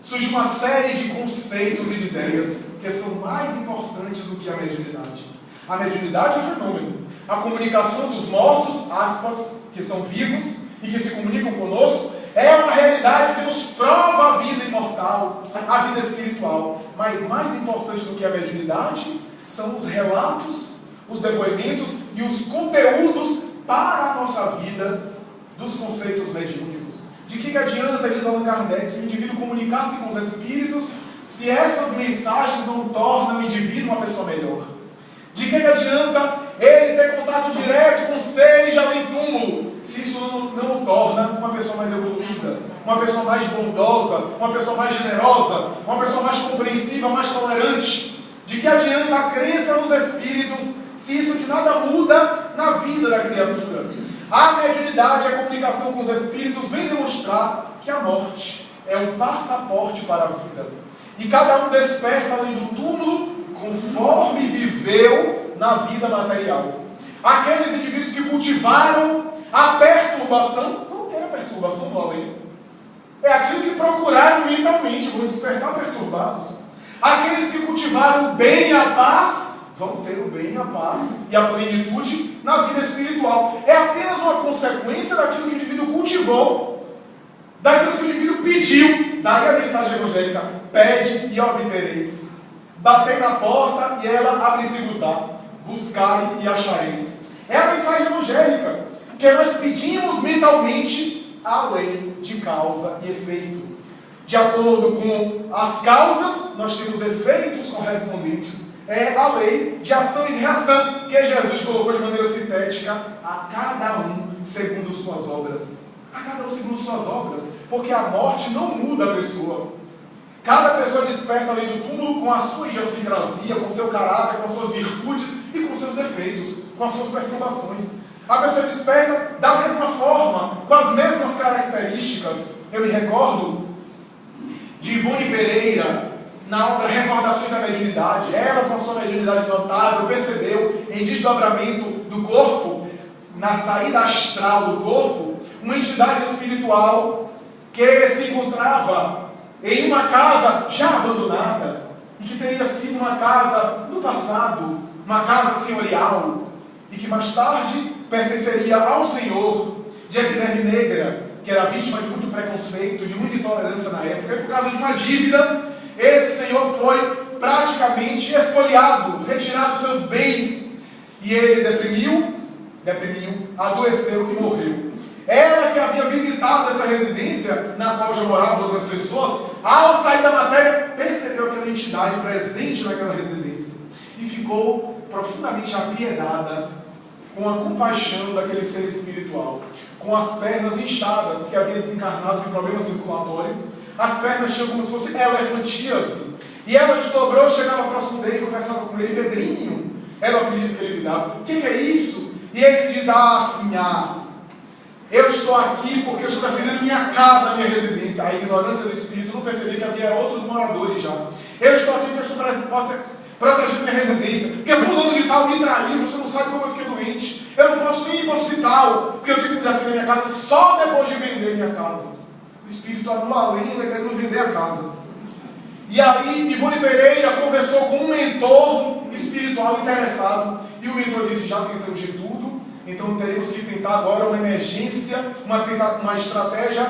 surge uma série de conceitos e de ideias que são mais importantes do que a mediunidade. A mediunidade é um fenômeno. A comunicação dos mortos, aspas, que são vivos e que se comunicam conosco, é uma realidade que nos prova a vida imortal, a vida espiritual. Mas mais importante do que a mediunidade são os relatos, os depoimentos e os conteúdos para a nossa vida dos conceitos mediúnicos. De que adianta, diz Allan Kardec, que o indivíduo comunicar-se com os espíritos se essas mensagens não tornam o indivíduo uma pessoa melhor? De que adianta ele ter contato direto com seres já em túmulo, se isso não o torna uma pessoa mais evoluída, uma pessoa mais bondosa, uma pessoa mais generosa, uma pessoa mais compreensiva, mais tolerante? De que adianta a crença nos espíritos se isso de nada muda na vida da criatura? A mediunidade, a comunicação com os espíritos vem demonstrar que a morte é um passaporte para a vida. E cada um desperta além do túmulo conforme viveu na vida material. Aqueles indivíduos que cultivaram a perturbação vão ter a perturbação no além. É aquilo que procuraram mentalmente, vão despertar perturbados. Aqueles que cultivaram o bem e a paz vão ter o bem, a paz e a plenitude na vida espiritual. É apenas uma consequência daquilo que o indivíduo cultivou, daquilo que o indivíduo pediu. Daí a mensagem evangélica: pede e obtereis. Batei na porta e ela abre-se-vos-á. Buscai e achareis. É a mensagem evangélica, que nós pedimos mentalmente a lei de causa e efeito. De acordo com as causas, nós temos efeitos correspondentes. É a lei de ação e reação, que Jesus colocou de maneira sintética: a cada um segundo suas obras. A cada um segundo suas obras. Porque a morte não muda a pessoa. Cada pessoa desperta além do túmulo com a sua idiosincrasia, com o seu caráter, com as suas virtudes e com os seus defeitos, com as suas perturbações. A pessoa desperta da mesma forma, com as mesmas características. Eu me recordo de Ivone Pereira, na obra Recordações da Mediunidade. Ela, com a sua mediunidade notável, percebeu em desdobramento do corpo, na saída astral do corpo, uma entidade espiritual que se encontrava em uma casa já abandonada e que teria sido uma casa no passado, uma casa senhorial, e que mais tarde pertenceria ao Senhor, de epiderme negra, que era vítima de muito preconceito, de muita intolerância na época, e por causa de uma dívida, esse senhor foi praticamente expoliado, retirado seus bens, e ele deprimiu, adoeceu e morreu. Ela que havia visitado essa residência, na qual já moravam outras pessoas, ao sair da matéria, percebeu aquela entidade presente naquela residência, e ficou profundamente apiedada com a compaixão daquele ser espiritual, com as pernas inchadas, porque havia desencarnado de problema circulatório. As pernas tinham como se fosse elefantíase, e ela desdobrou, chegava próximo dele e conversava com ele. Pedrinho era o apelido que ele lhe dava. O que é isso? E ele diz: eu estou aqui porque eu estou defendendo minha casa, minha residência. A ignorância do espírito não percebia que havia outros moradores já. Eu estou aqui porque eu estou protegendo minha residência, porque fulano de tal me traiu, você não sabe como eu fiquei doente. Eu não posso nem ir para o hospital, porque eu tenho que defender minha casa só depois de vender minha casa. O espírito anula a lei, ele querendo vender a casa. E aí Ivone Pereira conversou com um mentor espiritual interessado, e o mentor disse: já tentamos de tudo, então teremos que tentar agora uma emergência, uma estratégia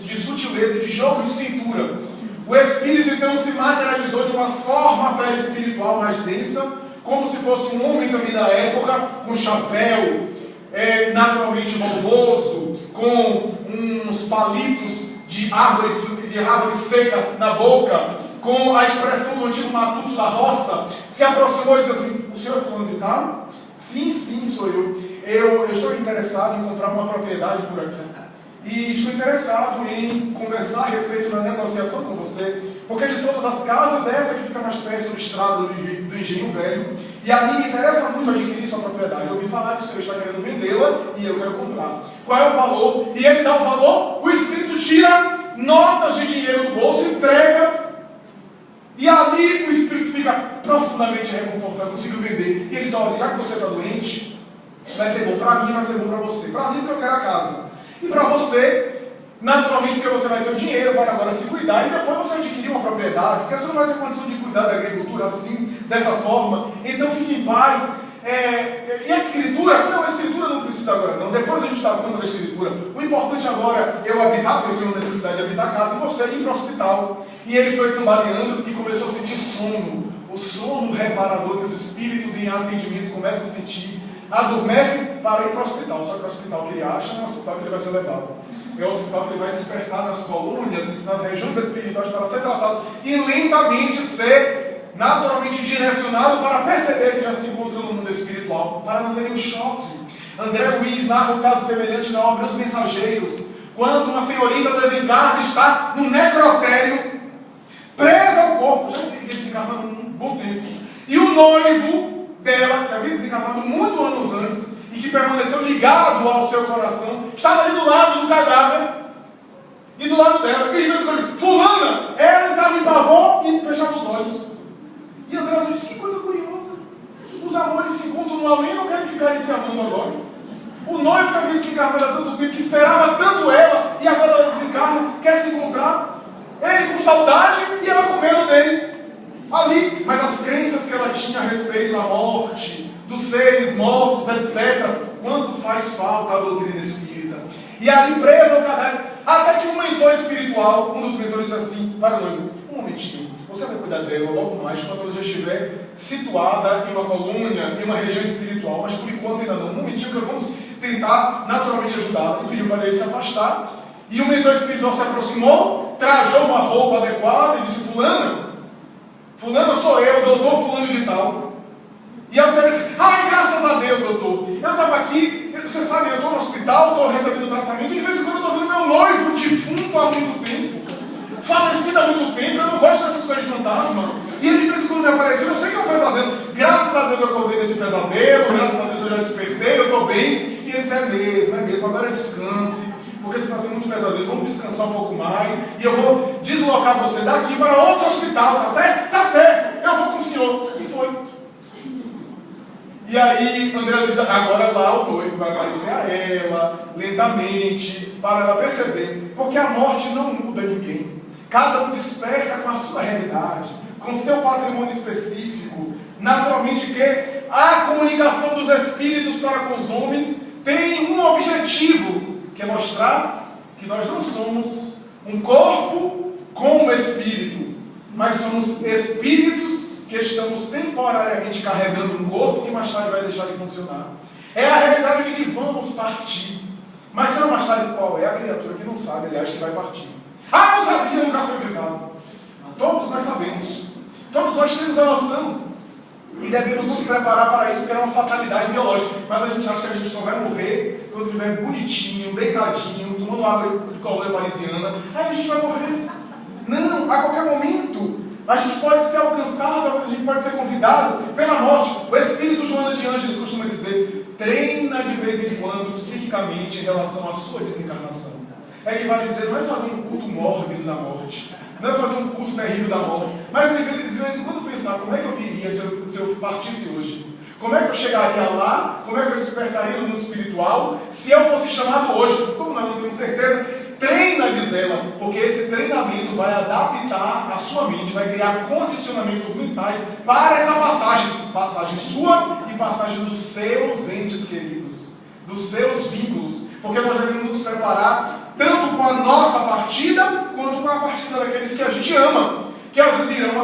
de sutileza, de jogo de cintura. O espírito então se materializou de uma forma perispiritual mais densa, como se fosse um homem também da época, com chapéu, naturalmente volumoso, com uns palitos de árvore seca na boca, com a expressão do antigo matuto da roça. Se aproximou e disse assim: o senhor é fulano de tal? Sim, sou eu. Eu estou interessado em comprar uma propriedade por aqui. E estou interessado em conversar a respeito da negociação com você, porque de todas as casas, essa que fica mais perto do estrado do Engenho Velho, e a mim me interessa muito adquirir sua propriedade. Eu ouvi falar que o senhor está querendo vendê-la e eu quero comprar. Qual é o valor? E ele dá o valor, o espírito tira notas de dinheiro do bolso e entrega, e ali o espírito fica profundamente reconfortado, conseguiu vender. E eles: olha, já que você está doente, vai ser bom para mim, vai ser bom para você. Para mim, porque eu quero a casa. E para você, naturalmente, porque você vai ter o dinheiro para agora se cuidar, e depois você adquirir uma propriedade, porque você não vai ter condição de cuidar da agricultura assim, dessa forma. Então fique em paz. E a escritura? Não, a escritura não precisa agora não. Depois a gente dá conta da escritura. O importante agora é eu habitar, porque eu tenho necessidade de habitar a casa, e você ir para o hospital. E ele foi cambaleando e começou a sentir sono. O sono reparador que os espíritos em atendimento começam a sentir. Adormece para ir para o hospital. Só que o hospital que ele acha não é o hospital que ele vai ser levado. É o hospital que ele vai despertar nas colônias, nas regiões espirituais, para ser tratado e lentamente ser naturalmente direcionado para perceber que já se encontra no mundo espiritual, para não ter nenhum choque. André Luiz narra um caso semelhante na obra Os Mensageiros, quando uma senhorita desencarna está no necrotério, presa ao corpo, já tinha desencarnado um bom tempo, e o noivo dela, que havia desencarnado muitos anos antes e que permaneceu ligado ao seu coração, estava ali do lado do cadáver e do lado dela. E ele disse: fulana! Ela entrava em pavor e fechava os olhos. E André disse: que coisa curiosa, os amores se encontram no além e não querem ficar se amando agora. O noivo que havia desencarnado há tanto tempo, que esperava tanto ela, e agora ela desencarna, quer se encontrar, ele com saudade e ela com medo dele ali. Mas as crenças que ela tinha a respeito da morte, dos seres mortos, etc., quanto faz falta a doutrina espírita. E ali presa ao cadáver, até que um mentor espiritual, um dos mentores, disse assim para o noivo: um momentinho, você vai cuidar dela logo mais, quando ela já estiver situada em uma colônia, em uma região espiritual, mas por enquanto ainda não. Um momentinho que vamos tentar naturalmente ajudá-la. E pediu para ele se afastar, e o mentor espiritual se aproximou, trajou uma roupa adequada e disse: fulano sou eu, doutor fulano de tal. E a senhora disse: ai, graças a Deus, doutor, eu estava aqui, você sabe, eu estou no hospital, estou recebendo tratamento, e de vez em quando eu estou vendo meu noivo defunto há muito tempo, falecido há muito tempo, eu não gosto dessas coisas de fantasma, e ele de vez em quando me apareceu, eu sei que é um pesadelo, graças a Deus eu acordei desse pesadelo, graças a Deus eu já despertei, eu estou bem. E ele disse: é mesmo, agora descanse, porque você está tendo muito pesadelo, vamos descansar um pouco mais, e eu vou deslocar você daqui para outro hospital, tá certo? Tá certo, eu vou com o senhor. E foi. E aí André diz: agora lá o noivo vai aparecer a ela, lentamente, para ela perceber, porque a morte não muda ninguém. Cada um desperta com a sua realidade, com seu patrimônio específico. Naturalmente que a comunicação dos espíritos para com os homens tem um objetivo, que é mostrar que nós não somos um corpo com um espírito, mas somos espíritos que estamos temporariamente carregando um corpo que mais tarde vai deixar de funcionar. É a realidade de que vamos partir. Mas será mais tarde qual é a criatura que não sabe, aliás, que vai partir? Ah, eu sabia, nunca foi avisado. Todos nós sabemos. Todos nós temos a noção. E devemos nos preparar para isso, porque é uma fatalidade biológica. Mas a gente acha que a gente só vai morrer quando estiver bonitinho, deitadinho, tomando água de colônia parisiana. Aí a gente vai morrer. Não, a qualquer momento a gente pode ser alcançado, a gente pode ser convidado pela morte. O espírito Joana de Ângeles costuma dizer: treina de vez em quando, psiquicamente, em relação à sua desencarnação. É que vale dizer, não é fazer um culto mórbido da morte, não é fazer um culto terrível da morte, mas de vez em quando pensar como é que eu viria se eu partisse hoje. Como é que eu chegaria lá? Como é que eu despertaria no mundo espiritual se eu fosse chamado hoje? Como nós não temos certeza, treina, diz ela, porque esse treinamento vai adaptar a sua mente, vai criar condicionamentos mentais para essa passagem sua e passagem dos seus entes queridos, dos seus vínculos, porque nós devemos nos preparar tanto com a nossa partida, quanto com a partida daqueles que a gente ama, que às vezes irão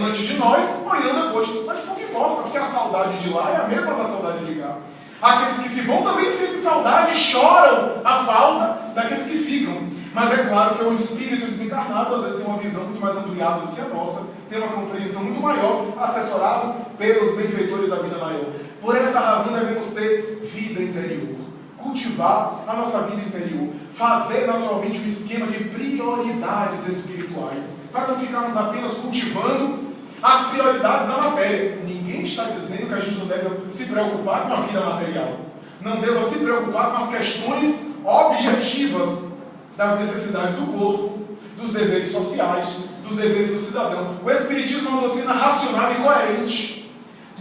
antes de nós, ou irão depois, mas pouco importa, porque a saudade de lá é a mesma da saudade de cá. Aqueles que se vão também sentem saudade e choram a falta daqueles que ficam. Mas é claro que o espírito desencarnado às vezes tem uma visão muito mais ampliada do que a nossa, tem uma compreensão muito maior, assessorado pelos benfeitores da vida maior. Por essa razão devemos ter vida interior, cultivar a nossa vida interior, fazer naturalmente um esquema de prioridades espirituais, para não ficarmos apenas cultivando as prioridades da matéria. Ninguém está dizendo que a gente não deve se preocupar com a vida material, não deva se preocupar com as questões objetivas das necessidades do corpo, dos deveres sociais, dos deveres do cidadão. O Espiritismo é uma doutrina racional e coerente,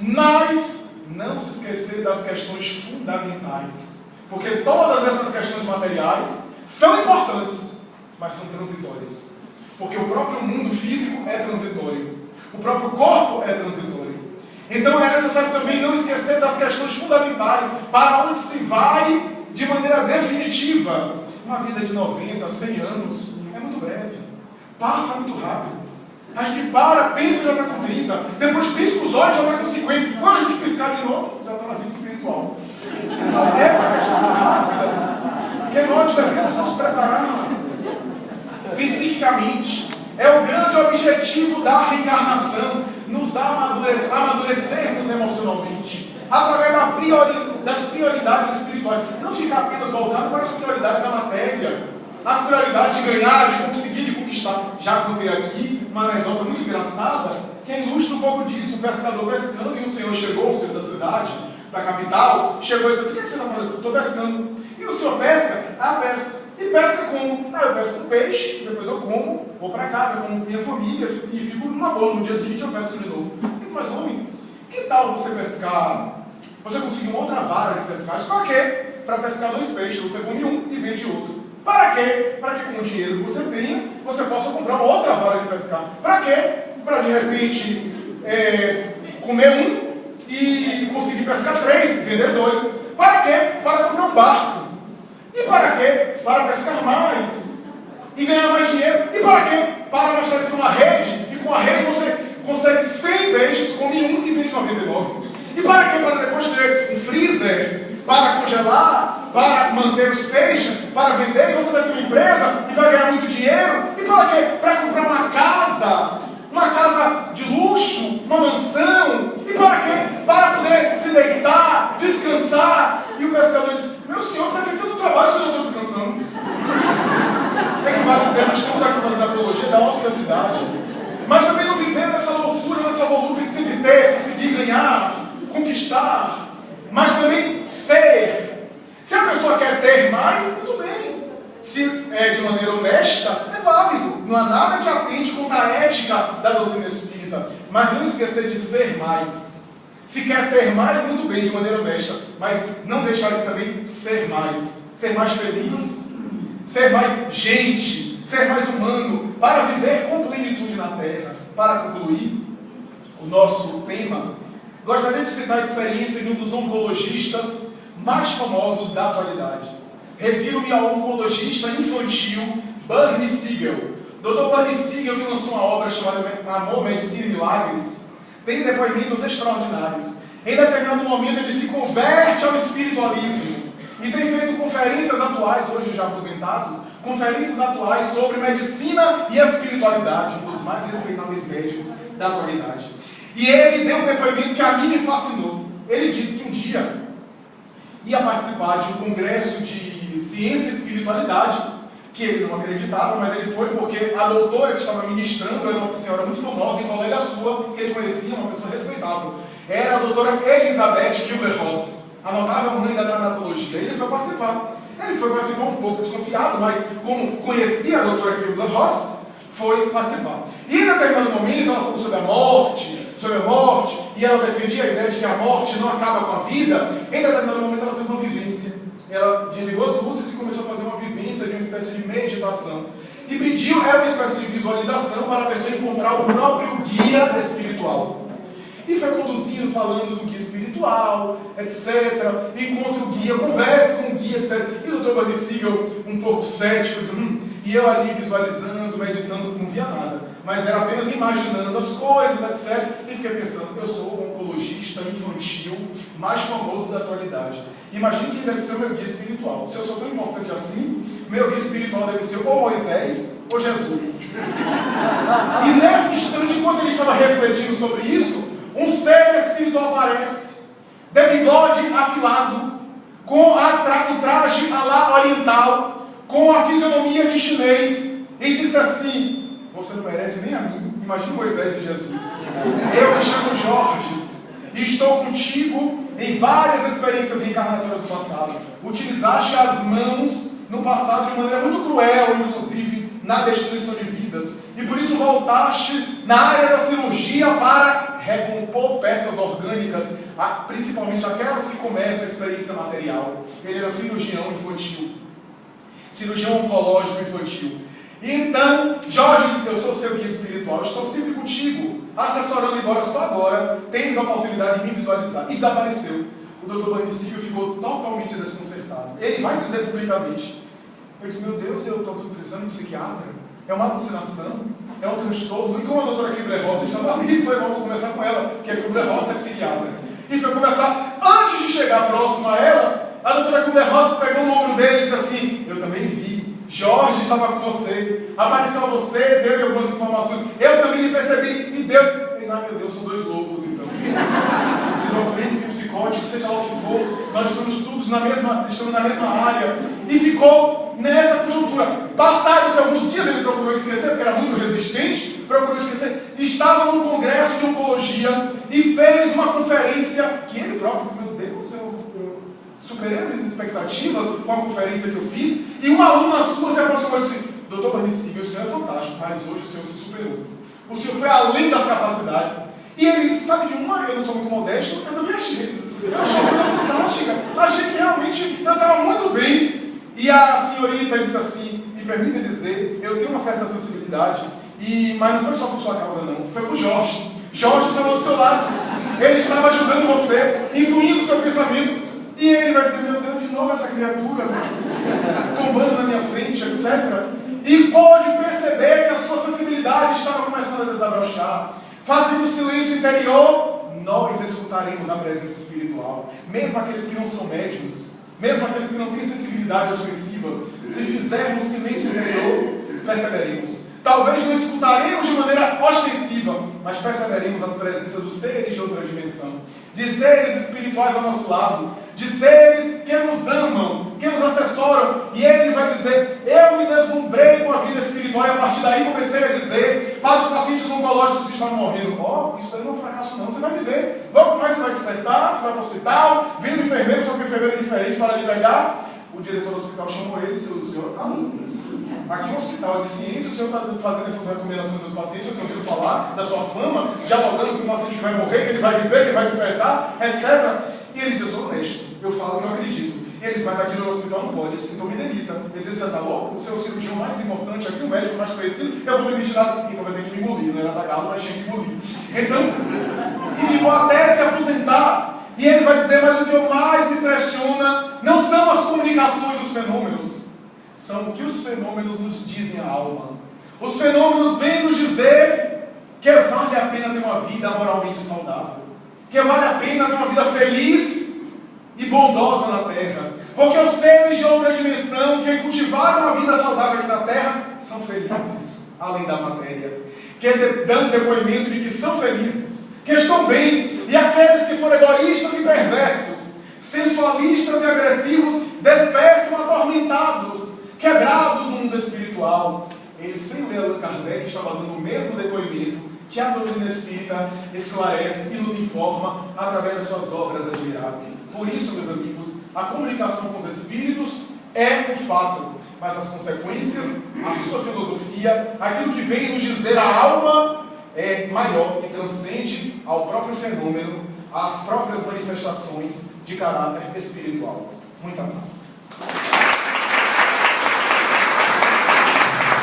mas não se esquecer das questões fundamentais, porque todas essas questões materiais são importantes, mas são transitórias, porque o próprio mundo físico é transitório, o próprio corpo é transitório. Então é necessário também não esquecer das questões fundamentais, para onde se vai de maneira definitiva. Uma vida de 90, 100 anos é muito breve, passa muito rápido. A gente para, pensa e já está com 30, depois pisca os olhos e já está com 50. Quando a gente piscar de novo, já está na vida espiritual. É uma questão rápida, porque nós devemos nos preparar psiquicamente. É o grande objetivo da reencarnação, nos amadurecermos emocionalmente, através das prioridades espirituais. Não ficar apenas voltado para as prioridades da matéria, as prioridades de ganhar, de conseguir, de conquistar. Já contei aqui uma anedota muito engraçada, que ilustra um pouco disso. Um pescador pescando, e um senhor chegou ao centro da cidade, da capital, chegou e disse: o que você está fazendo? Estou pescando. E o senhor pesca? Ah, pesca. E pesca como? Ah, eu pesco um peixe, depois eu como, vou para casa com minha família e fico numa boa. No dia seguinte eu pesco de novo. Ele disse: mas homem, que tal você pescar? Você conseguir uma outra vara de pescar? Para quê? Para pescar 2 peixes. Você come um e vende outro. Para quê? Para que com o dinheiro que você tenha, você possa comprar uma outra vara de pescar. Para quê? Para de repente comer um e conseguir pescar 3 e vender 2. Para quê? Para comprar um barco. E para quê? Para pescar mais e ganhar mais dinheiro. E para quê? Para mais tarde ter uma rede, e com a rede você consegue 100 peixes, come um e vende 99. E para quê? Para depois ter um freezer, para congelar, para manter os peixes, para vender, e você vai ter uma empresa e vai ganhar muito dinheiro. E para quê? Para comprar uma casa de luxo, uma mansão. E para quê? Para poder se deitar, descansar. E o pescador diz: meu senhor, para que tanto trabalho se eu não estou descansando? É que vai dizer, nós estamos aqui fazendo a apologia da ociosidade, mas também não viver nessa loucura, nessa volúpia de sempre ter, conseguir ganhar, conquistar, mas também ser. Se a pessoa quer ter mais, tudo bem. Se é de maneira honesta, é válido. Não há nada que atente contra a ética da doutrina espírita, mas não esquecer de ser mais. Se quer ter mais, muito bem, de maneira honesta, mas não deixar de também ser mais feliz, ser mais gente, ser mais humano, para viver com plenitude na Terra. Para concluir, o nosso tema gostaria de citar a experiência de um dos oncologistas mais famosos da atualidade. Refiro-me ao oncologista infantil Bernie Siegel. Dr. Bernie Siegel, que lançou uma obra chamada Amor, Medicina e Milagres, tem depoimentos extraordinários. Em determinado momento ele se converte ao espiritualismo e tem feito conferências atuais, hoje já aposentado, conferências atuais sobre medicina e espiritualidade, um dos mais respeitáveis médicos da atualidade. E ele deu um depoimento que a mim me fascinou. Ele disse que um dia ia participar de um congresso de ciência e espiritualidade, que ele não acreditava, mas ele foi porque a doutora que estava ministrando era uma senhora muito famosa e colega sua, que ele conhecia, uma pessoa respeitável. Era a doutora Elizabeth Kübler-Ross, a notável mãe da tanatologia. Ele foi participar. Ele foi participar um pouco desconfiado, mas como conhecia a doutora Kübler-Ross, foi participar. E em determinado momento ela falou sobre a morte, e ela defendia a ideia de que a morte não acaba com a vida. Em determinado momento ela fez uma vivência. Ela desligou as luzes e começou a fazer uma vivência de uma espécie de meditação. E pediu, era uma espécie de visualização para a pessoa encontrar o próprio guia espiritual. E foi conduzindo, falando do guia espiritual, etc. Encontra o guia, converse com o guia, etc. E o Dr. Bernie Siegel, um pouco cético, e eu ali visualizando, meditando, não via nada. Mas era apenas imaginando as coisas, etc. E fiquei pensando, eu sou o oncologista infantil mais famoso da atualidade. Imagine quem deve ser o meu guia espiritual. Se eu sou tão importante assim, meu guia espiritual deve ser ou Moisés ou Jesus. E nesse instante, enquanto ele estava refletindo sobre isso, um ser espiritual aparece, de bigode afilado, com o traje à la oriental, com a fisionomia de chinês, e disse assim: você não merece nem a mim. Imagina Moisés e Jesus. Eu me chamo Jorge e estou contigo em várias experiências reencarnatórias do passado. Utilizaste as mãos no passado de maneira muito cruel, inclusive na destruição de vidas, e por isso voltaste na área da cirurgia para recompor peças orgânicas, principalmente aquelas que começam a experiência material. Ele era cirurgião infantil, cirurgião oncológico infantil. E então, Jorge disse: eu sou seu guia espiritual, estou sempre contigo, assessorando, embora só agora tens a oportunidade de me visualizar. E desapareceu. O Dr. Bernie Siegel ficou totalmente desconcertado. Ele vai dizer publicamente: eu disse, meu Deus, eu estou precisando de um psiquiatra? É uma alucinação? É um transtorno? E como a doutora Kübler-Ross estava ali, foi logo conversar com ela, porque a Kübler-Ross é psiquiatra. E foi conversar. Antes de chegar próximo a ela, a doutora Kübler-Ross pegou no ombro dele e disse assim: eu também vi. Jorge estava com você, apareceu a você, deu-lhe algumas informações, eu também lhe percebi, e deu. Ai meu Deus, são dois lobos então. Esquizofrênico, psicótico, seja lá o que for, nós estamos todos estamos na mesma área. E ficou nessa conjuntura. Passaram-se alguns dias, ele procurou esquecer, porque era muito resistente, procurou esquecer. Estava num congresso de oncologia e fez uma conferência que ele próprio disse: meu Deus, eu superei as minhas expectativas com a conferência que eu fiz, e uma aluna sua se aproximou e disse: doutor Bernie Siegel, o senhor é fantástico, mas hoje o senhor se superou. O senhor foi além das capacidades. E ele disse: sabe de uma, eu não sou muito modesto, eu também achei. Eu achei que era fantástica. Achei que realmente eu estava muito bem. E a senhorita disse assim: me permita dizer, eu tenho uma certa sensibilidade, mas não foi só por sua causa não, foi por Jorge. Jorge estava do seu lado. Ele estava ajudando você, intuindo o seu pensamento. E ele vai dizer: meu Deus, de novo essa criatura tombando na minha frente, etc. E pode perceber que a sua sensibilidade estava começando a desabrochar. Fazendo o silêncio interior, nós escutaremos a presença espiritual. Mesmo aqueles que não são médiuns, mesmo aqueles que não têm sensibilidade ostensiva, se fizermos silêncio interior, perceberemos. Talvez não escutaremos de maneira ostensiva, mas perceberemos as presenças dos seres de outra dimensão, de seres espirituais ao nosso lado, de seres que nos amam, que nos assessoram. E ele vai dizer: eu me deslumbrei com a vida espiritual, e a partir daí comecei a dizer para os pacientes oncológicos que estavam morrendo: isso aí não é um fracasso não, você vai viver, logo mais você vai despertar, você vai para o hospital, vindo enfermeiro, só que o enfermeiro é diferente para lhe pegar. O diretor do hospital chamou ele e disse: o senhor está louco. Aqui no hospital de ciência, o senhor está fazendo essas recomendações aos pacientes, eu tenho ouvido falar da sua fama, dialogando com o paciente que vai morrer, que ele vai viver, que ele vai despertar, etc. E ele diz: eu sou honesto, eu falo o que eu acredito. E eles, mas aqui no hospital não pode, então me demita. Eles dizem, você está louco? O seu cirurgião mais importante aqui, o médico mais conhecido, eu vou me demitir, então vai ter que me engolir, não era Zagallo, mas tinha que engolir. Então, e ficou até se aposentar. E ele vai dizer, mas o que mais me impressiona não são as comunicações dos fenômenos, são o que os fenômenos nos dizem à alma. Os fenômenos vêm nos dizer que vale a pena ter uma vida moralmente saudável, que vale a pena ter uma vida feliz e bondosa na Terra, porque os seres de outra dimensão que cultivaram uma vida saudável aqui na Terra são felizes, além da matéria, que dão depoimento de que são felizes, que estão bem, e aqueles que foram egoístas e perversos, sensualistas e agressivos, despertam atormentados, quebrados no mundo espiritual. Ele, sem ler Allan Kardec, estava dando o mesmo depoimento que a doutrina espírita esclarece e nos informa através das suas obras admiráveis. Por isso, meus amigos, a comunicação com os espíritos é um fato, mas as consequências, a sua filosofia, aquilo que vem nos dizer a alma é maior e transcende ao próprio fenômeno, às próprias manifestações de caráter espiritual. Muita paz.